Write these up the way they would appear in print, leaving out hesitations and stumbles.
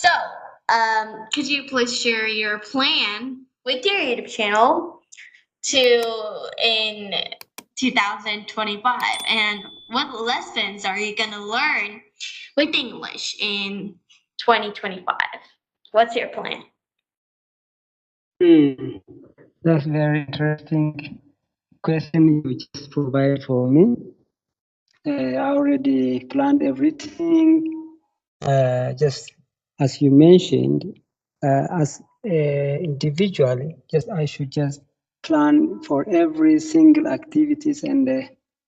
So, could you please share your plan with your YouTube channel to in 2025, and what lessons are you gonna learn with English in 2025? What's your plan? Hmm, that's very interesting question you just provided for me. I already planned everything. Just as you mentioned, as individually, just I should just plan for every single activities and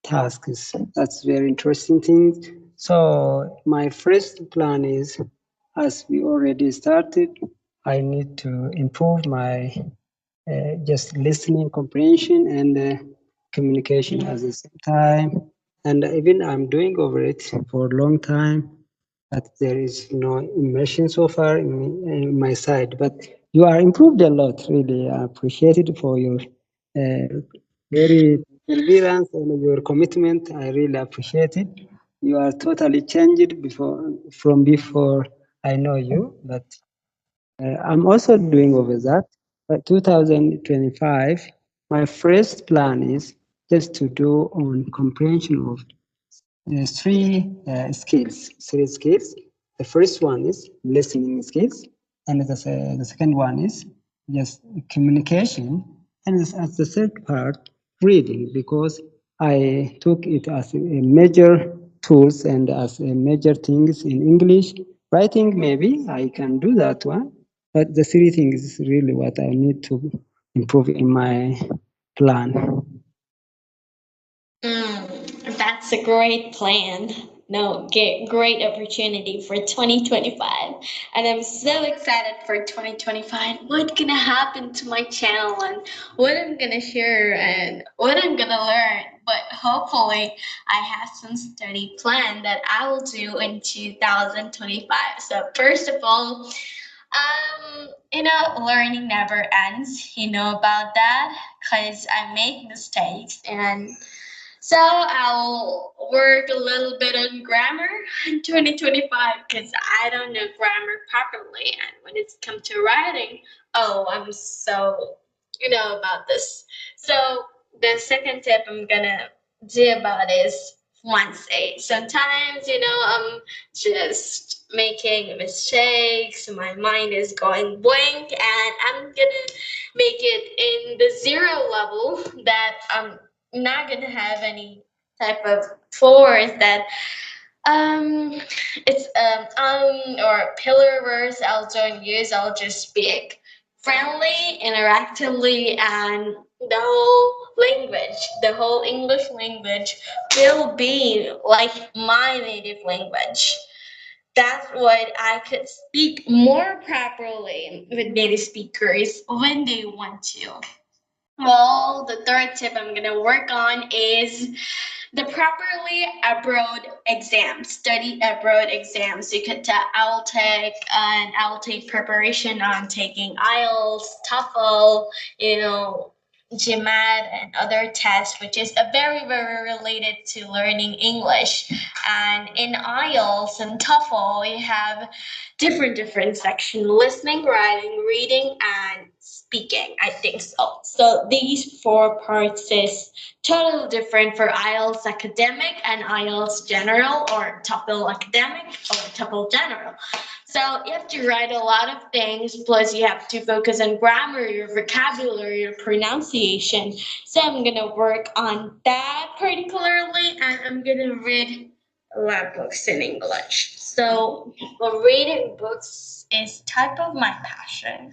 tasks. That's very interesting thing. So my first plan is, as we already started, I need to improve my just listening comprehension and communication at the same time. And even I'm doing over it for a long time, but there is no immersion so far in my side. But you are improved a lot, really. I appreciate it for your very perseverance and your commitment. I really appreciate it. You are totally changed from before I know you, but I'm also doing over that. But 2025, my first plan is just to do on comprehension of three skills. The first one is listening skills, and the second one is just communication, and as the third part, reading, because I took it as a major tools and as a major things in English. Writing, maybe I can do that one, but the three things is really what I need to improve in my plan. That's a great plan. No, great opportunity for 2025. And I'm so excited for 2025. What's gonna happen to my channel and what I'm gonna share and what I'm gonna learn. But hopefully, I have some study plan that I will do in 2025. So, first of all, learning never ends. You know about that because I make mistakes, and so I'll work a little bit on grammar in 2025 because I don't know grammar properly. And when it's come to writing, oh, I'm so about this. So the second tip I'm gonna do about is Fluency. Sometimes I'm just making mistakes. My mind is going blank, and I'm gonna make it in the zero level that I'm not gonna have any type of force that um it's or pillar words I'll don't use. I'll just speak friendly, interactively, and the whole English language will be like my native language. That's what I could speak more properly with native speakers when they want to. Well, the third tip I'm gonna work on is the properly abroad exams, study abroad exams. You could I will take preparation on taking IELTS, TOEFL, GMAT, and other tests, which is a very, very related to learning English. And in IELTS and TOEFL, you have different section: listening, writing, reading, and speaking. I think so. So these four parts is totally different for IELTS academic and IELTS general, or TOEFL academic or TOEFL general. So you have to write a lot of things, plus you have to focus on grammar, your vocabulary, your pronunciation. So I'm gonna work on that particularly, and I'm gonna read a lot of books in English. So reading books is type of my passion.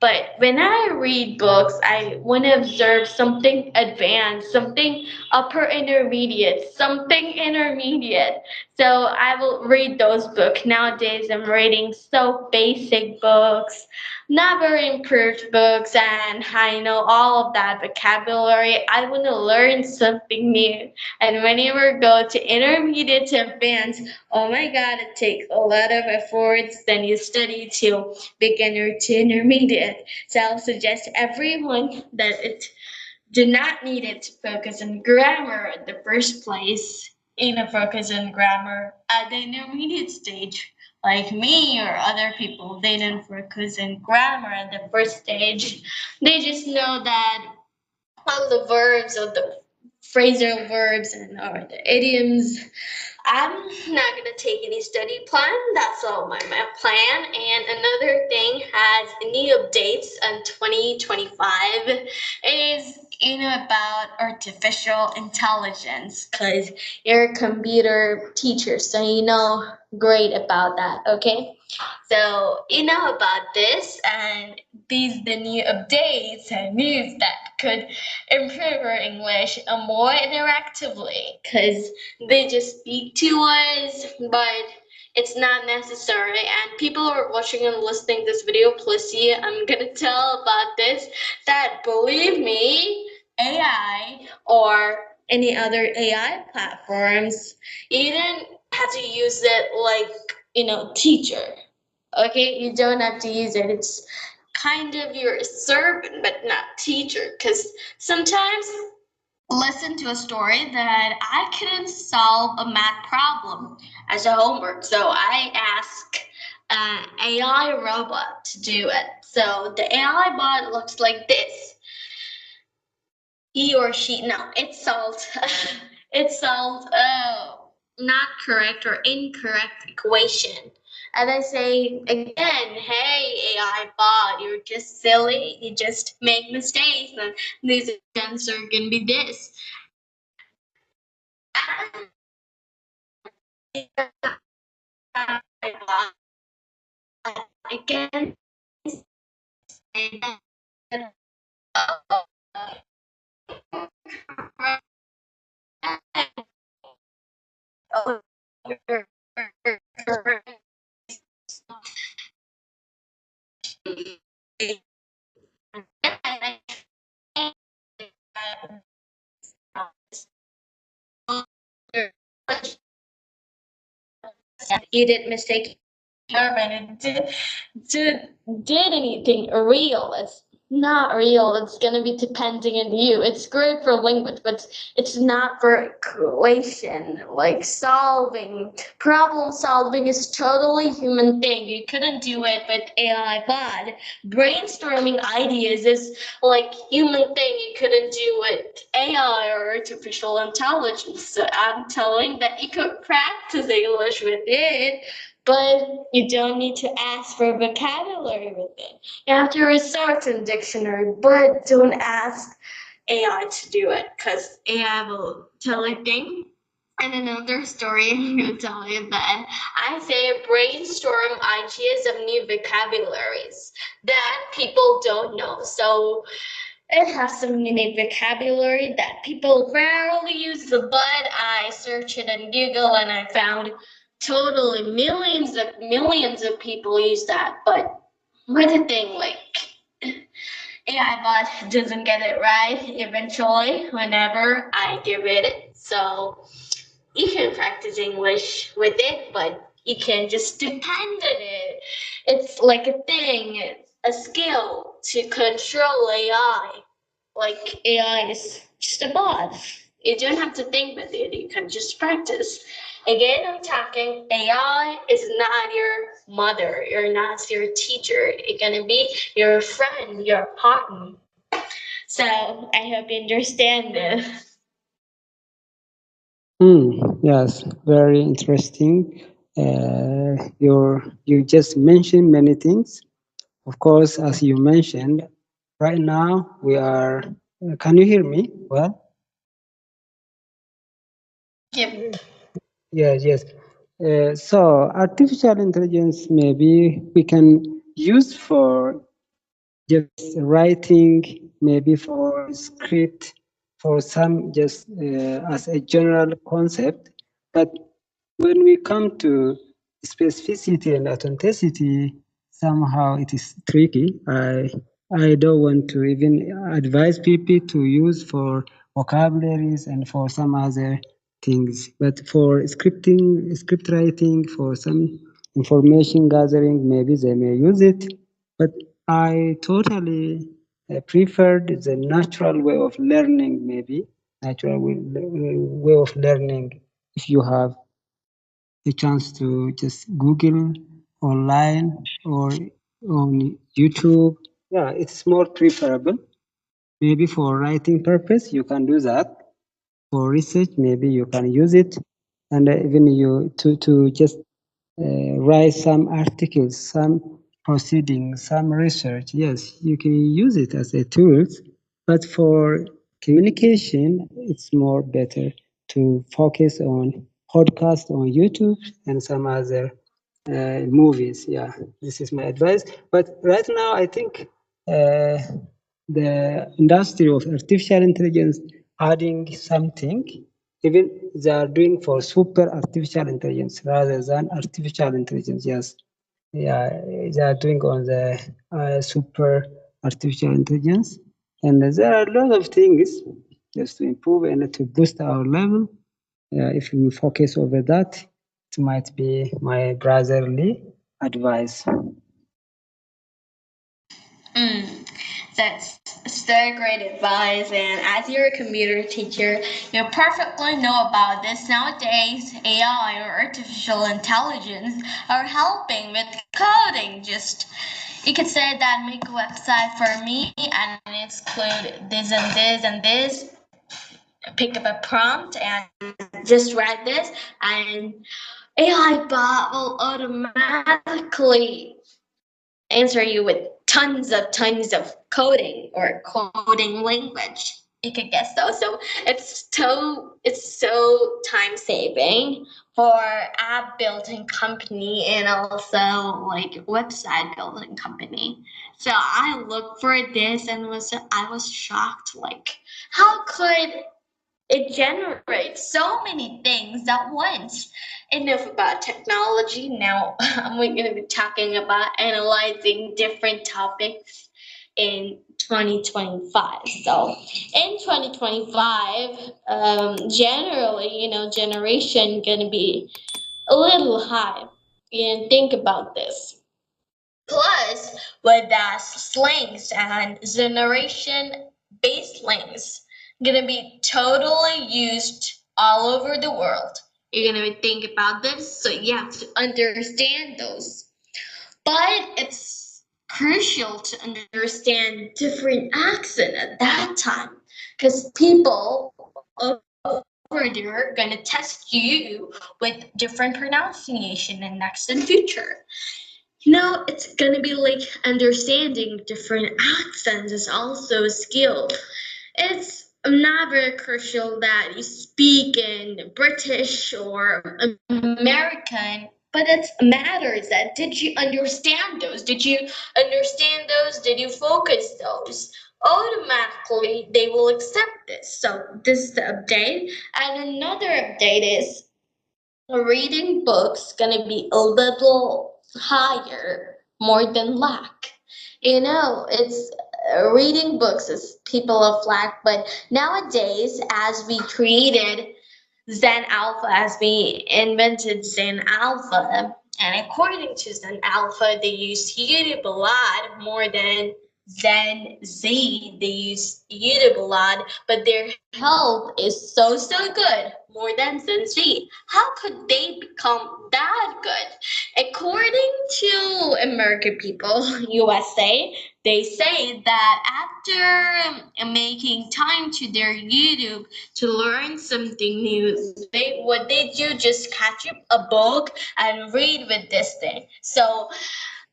But when I read books, I want to observe something advanced, something upper intermediate, something intermediate. So I will read those books. Nowadays, I'm reading so basic books, not very improved books, and I know all of that vocabulary. I want to learn something new. And whenever go to intermediate to advanced, oh my God, it takes a lot of efforts. Then you study to beginner to intermediate. So I'll suggest everyone that it do not need it to focus on grammar at the first place. Focus on grammar at the intermediate stage. like me or other people, they don't focus in grammar at the first stage. They just know that all the verbs or the phrasal verbs and or the idioms. I'm not gonna take any study plan. That's all my plan. And another thing has new updates in 2025. It is about artificial intelligence because you're a computer teacher, so you know great about that. Okay. So you know about this, and these the new updates and news that could improve our English more interactively, because they just speak to us, but it's not necessary. And people who are watching and listening this video, please see, I'm gonna tell about this. That believe me, AI or any other AI platforms, you don't have to use it like teacher. Okay, you don't have to use it. It's kind of your servant, but not teacher. Because sometimes listen to a story that I couldn't solve a math problem as a homework, so I ask an AI robot to do it. So the AI bot looks like this. He or she, no, it's solved. It solved not correct or incorrect equation. And I say again, hey AI bot, you're just silly. You just make mistakes, and these answer can be this. Again, you did mistake and did anything real. It's not real. It's gonna be depending on you. It's great for language, but it's not for equation. Like solving, problem solving is totally human thing. You couldn't do it with AI bot. Brainstorming ideas is like human thing. You couldn't do with AI or artificial intelligence. So I'm telling that you could practice English with it, but you don't need to ask for vocabulary with it. You have to research in dictionary, but don't ask AI to do it because AI will tell you things. And another story I'm going to tell you that I say brainstorm ideas of new vocabularies that people don't know. So it has some unique vocabulary that people rarely use, but I searched it on Google and I found totally millions of people use that. But with the thing, like AI bot doesn't get it right eventually whenever I give it. So you can practice English with it, but you can't just depend on it. It's like a thing, a skill to control AI. Like AI is just a bot. You don't have to think with it, you can just practice. Again, I'm talking AI is not your mother, you're not your teacher. It's gonna be your friend, your partner. So I hope you understand this. Yes, very interesting. You just mentioned many things. Of course, as you mentioned, right now we are. Can you hear me? Well, Yep. yes, yes. So artificial intelligence maybe we can use for just writing, maybe for script, for some just as a general concept. But when we come to specificity and authenticity, somehow it is tricky. I don't want to even advise people to use for vocabularies and for some other things. But for scripting, script writing, for some information gathering, maybe they may use it. But I totally preferred the natural way of learning, maybe natural way of learning. If you have a chance to just Google online or on YouTube. Yeah, it's more preferable. Maybe for writing purpose, you can do that. For research, maybe you can use it, and even you to just write some articles, some proceedings, some research. Yes, you can use it as a tool, but for communication, it's more better to focus on podcast on YouTube and some other movies. Yeah, this is my advice. But right now, I think the industry of artificial intelligence adding something, even they are doing for super artificial intelligence rather than artificial intelligence. Yes, yeah, they are doing on the super artificial intelligence, and there are a lot of things just to improve and to boost our level. If we focus over that, it might be my brotherly advice. Mm, that's so great advice. And as you're a computer teacher, you perfectly know about this. Nowadays, AI or artificial intelligence are helping with coding. Just you could say that make a website for me and exclude this and this and this. Pick up a prompt and just write this, and AI bot will automatically answer you with tons of coding or coding language. You could guess though. So it's so time saving for app building company and also like website building company. So I looked for this and I was shocked, like how could it generates so many things at once. Enough about technology. Now we're going to be talking about analyzing different topics in 2025. So in 2025, generally, generation going to be a little high. And think about this. Plus, with the slangs and generation based slangs gonna be totally used all over the world. You're gonna think about this, so you have to understand those. But it's crucial to understand different accent at that time, because people over there are gonna test you with different pronunciation in next and future. It's gonna be like understanding different accents is also a skill. It's not very crucial that you speak in British or American, but it matters that did you understand those? Did you understand those? Did you focus those? Automatically, they will accept this. So this is the update. And another update is reading books gonna be a little higher more than lack. It's reading books is people of lack, but nowadays as we created Zen Alpha, as we invented Zen Alpha, and according to Zen Alpha, they use YouTube a lot more than Zen Z. They use YouTube a lot, but their health is so good more than Zen Z. How could they become that good? According to American people, USA, they say that after making time to their YouTube to learn something new, what they do just catch up a book and read with this thing. So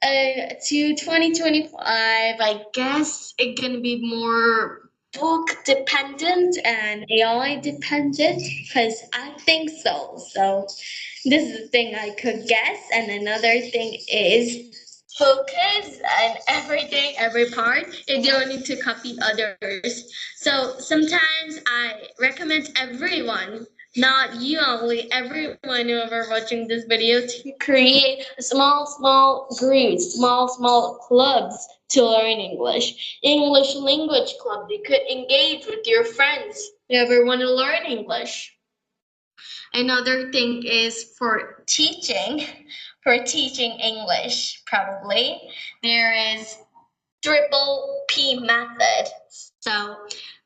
to 2025, I guess it's gonna be more book dependent and AI dependent because I think so. So this is the thing I could guess, and another thing is focus on everything, every part. You don't need to copy others. So sometimes I recommend everyone, not you only, everyone who ever watching this video to create small groups, small clubs to learn English. English language club. You could engage with your friends who ever want to learn English. Another thing is for teaching English, probably, there is triple P method. So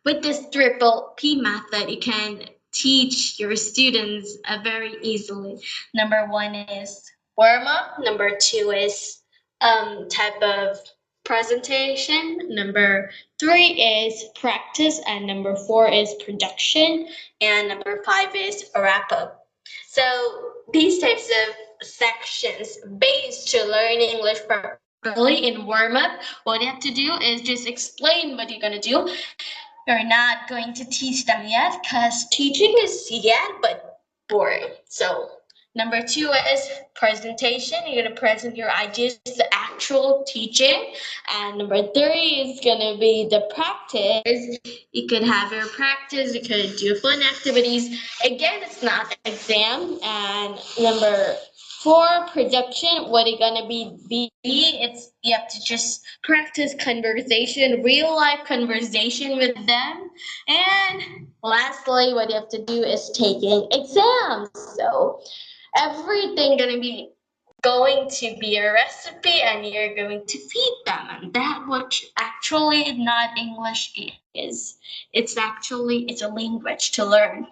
with this triple P method, you can teach your students very easily. Number one is warm up. Number two is type of presentation. Number three is practice, and number four is production, and number five is wrap up. So these types of sections based to learn English properly in warm up, what you have to do is just explain what you're gonna do. You're not going to teach them yet because teaching is yet but boring. So number two is presentation. You're gonna present your ideas, the actual teaching. And number three is gonna be the practice. You could have your practice, you could do fun activities. Again, it's not exam. And number for production, what it gonna be it's you have to just practice conversation, real life conversation with them. And lastly, what you have to do is taking exams. So everything gonna be going to be a recipe and you're going to feed them, and that what actually not English is. It's a language to learn.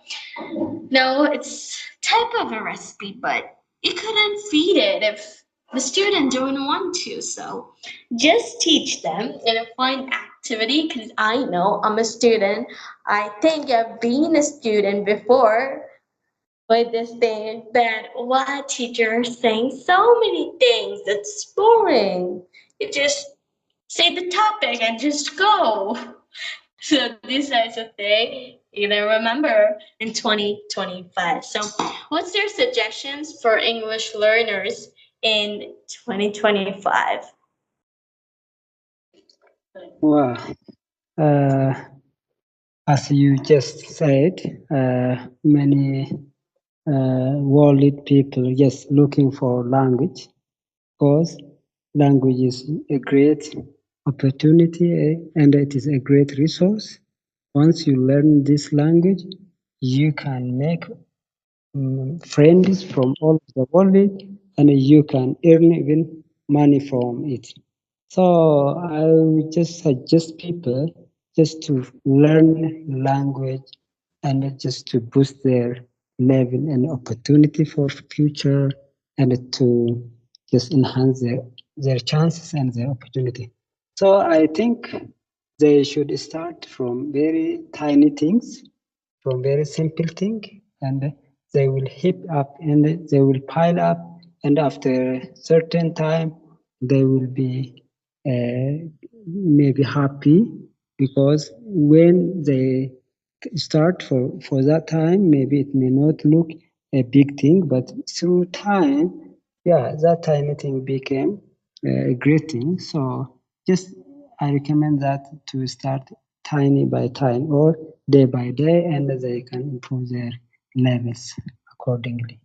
No, it's type of a recipe, but you couldn't feed it if the student don't want to. So just teach them in a fun activity because I know I'm a student. I think I've been a student before with this thing that why teacher is saying so many things that's boring. You just say the topic and just go. So this is a thing you know remember in 2025. So what's your suggestions for English learners in 2025? Wow. Uh, as you just said, many worldly people just looking for language, because language is a great opportunity, and it is a great resource. Once you learn this language, you can make friends from all over the world, and you can earn even money from it. So I would just suggest people just to learn language and just to boost their level and opportunity for future, and to just enhance their chances and their opportunity. So I think they should start from very tiny things, from very simple thing, and they will heap up and they will pile up, and after a certain time they will be maybe happy, because when they start for that time, maybe it may not look a big thing, but through time, yeah, that tiny thing became a great thing. So just I recommend that to start tiny by tiny or day by day, and they can improve their levels accordingly.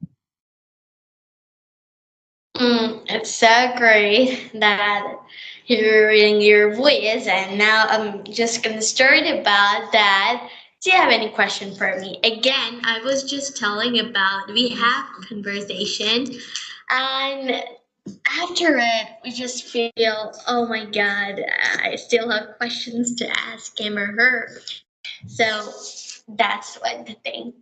It's so great that hearing your voice, and now I'm just gonna start about that. Do you have any question for me? Again, I was just telling about we have conversation, and after it, we just feel, oh my God, I still have questions to ask him or her. So that's what the thing.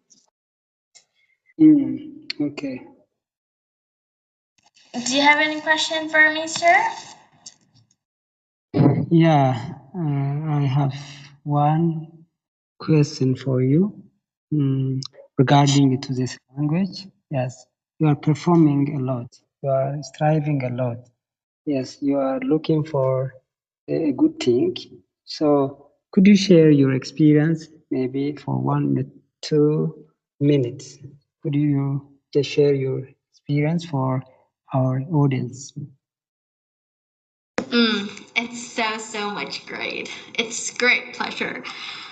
Okay. Do you have any question for me, sir? Yeah, I have one question for you regarding to this language. Yes, you are performing a lot. You are striving a lot. Yes, you are looking for a good thing. So, could you share your experience, maybe for 1 minute, 2 minutes? Could you just share your experience for our audience? It's so much great. It's great pleasure.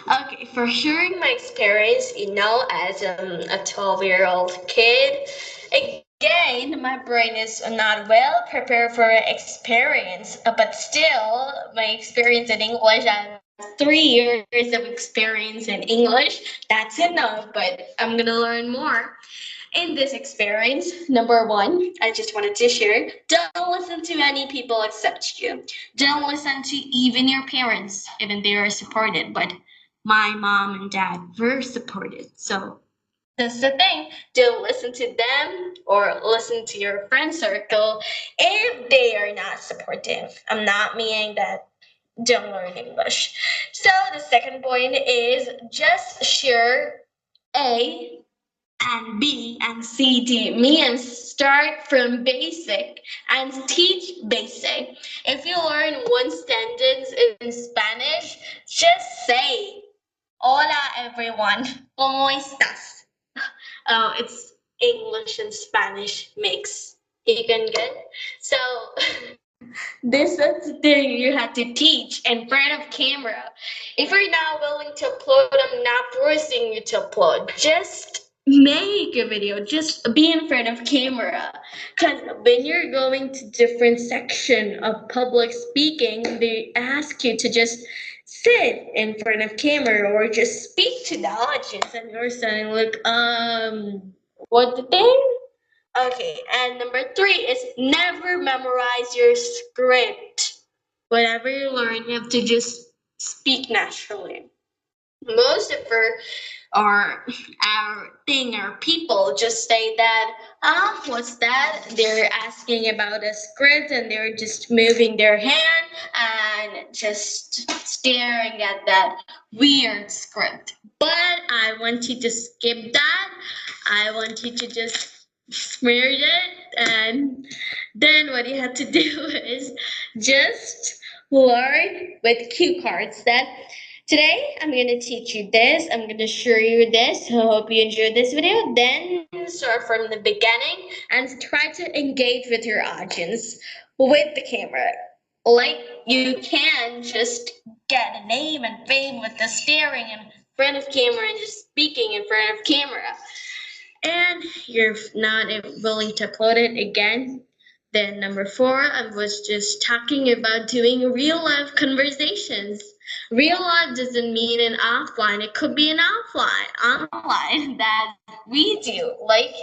Okay, for sharing my experience, as a 12-year-old kid, again, my brain is not well prepared for experience, but still, my experience in English, I have 3 years of experience in English. That's enough, but I'm gonna learn more. In this experience, number one, I just wanted to share, don't listen to any people except you. Don't listen to even your parents, even they are supported. But my mom and dad were supported. So That's the thing. Don't listen to them or listen to your friend circle if they are not supportive. I'm not meaning that don't learn English. So the second point is just share A and B and C, D, me, and start from basic and teach basic. If you learn one sentence in Spanish, just say, Hola everyone, ¿cómo estás? Oh, it's English and Spanish mix. You can get so this is the thing you have to teach in front of camera. If you're not willing to upload, I'm not forcing you to upload. Just make a video. Just be in front of camera. Because when you're going to different section of public speaking, they ask you to just sit in front of camera or just speak to the audience and you're saying like, what the thing? Okay, and number three is never memorize your script. Whatever you learn, you have to just speak naturally. Most of our people just say that, what's that? They're asking about a script and they're just moving their hand and just staring at that weird script. But I want you to skip that. I want you to just smear it, and then what you have to do is just learn with cue cards that today I'm going to teach you this, I'm going to show you this. I hope you enjoyed this video. Then start from the beginning and try to engage with your audience with the camera. Like you can just get a name and fame with the staring in front of camera and just speaking in front of camera, and you're not willing to upload it again. Then number four, I was just talking about doing real life conversations. Real life doesn't mean an offline. It could be an online that we do. Like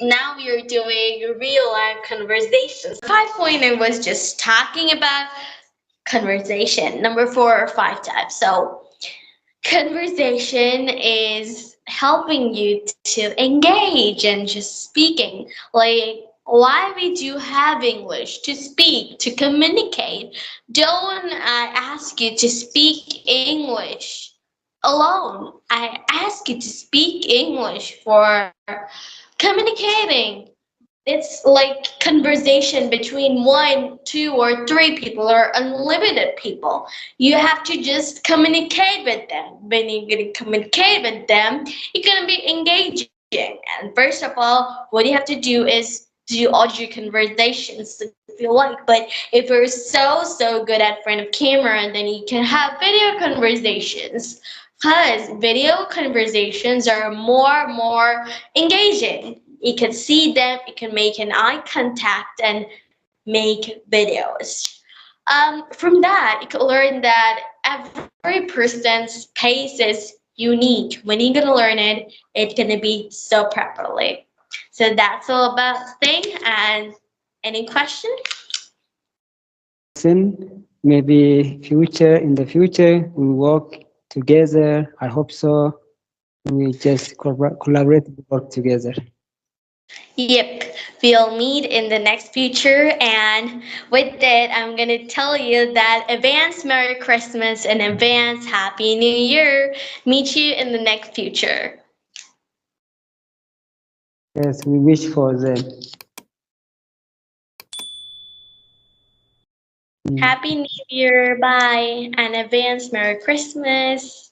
now we are doing real life conversations. 5 point I was just talking about conversation. Number 4 or 5 types. So conversation is helping you to engage and just speaking. Like why we do have English to speak, to communicate. Don't I ask you to speak English alone. I ask you to speak English for communicating. It's like conversation between one, two, or three people or unlimited people. You have to just communicate with them. When you're going to communicate with them, you're going to be engaging. And first of all, what you have to do is do audio conversations if you like. But if you're so good at front of camera, then you can have video conversations. Because video conversations are more engaging. You can see them, you can make an eye contact and make videos. From that, you can learn that every person's pace is unique. When you're gonna learn it, it's gonna be so properly. So that's all about the thing. And any question? Maybe in the future we work together. I hope so. We just collaborate, work together. Yep, we'll meet in the next future. And with that, I'm going to tell you that advance Merry Christmas and advance Happy New Year. Meet you in the next future. Yes, we wish for them. Happy New Year. Bye. And advance Merry Christmas.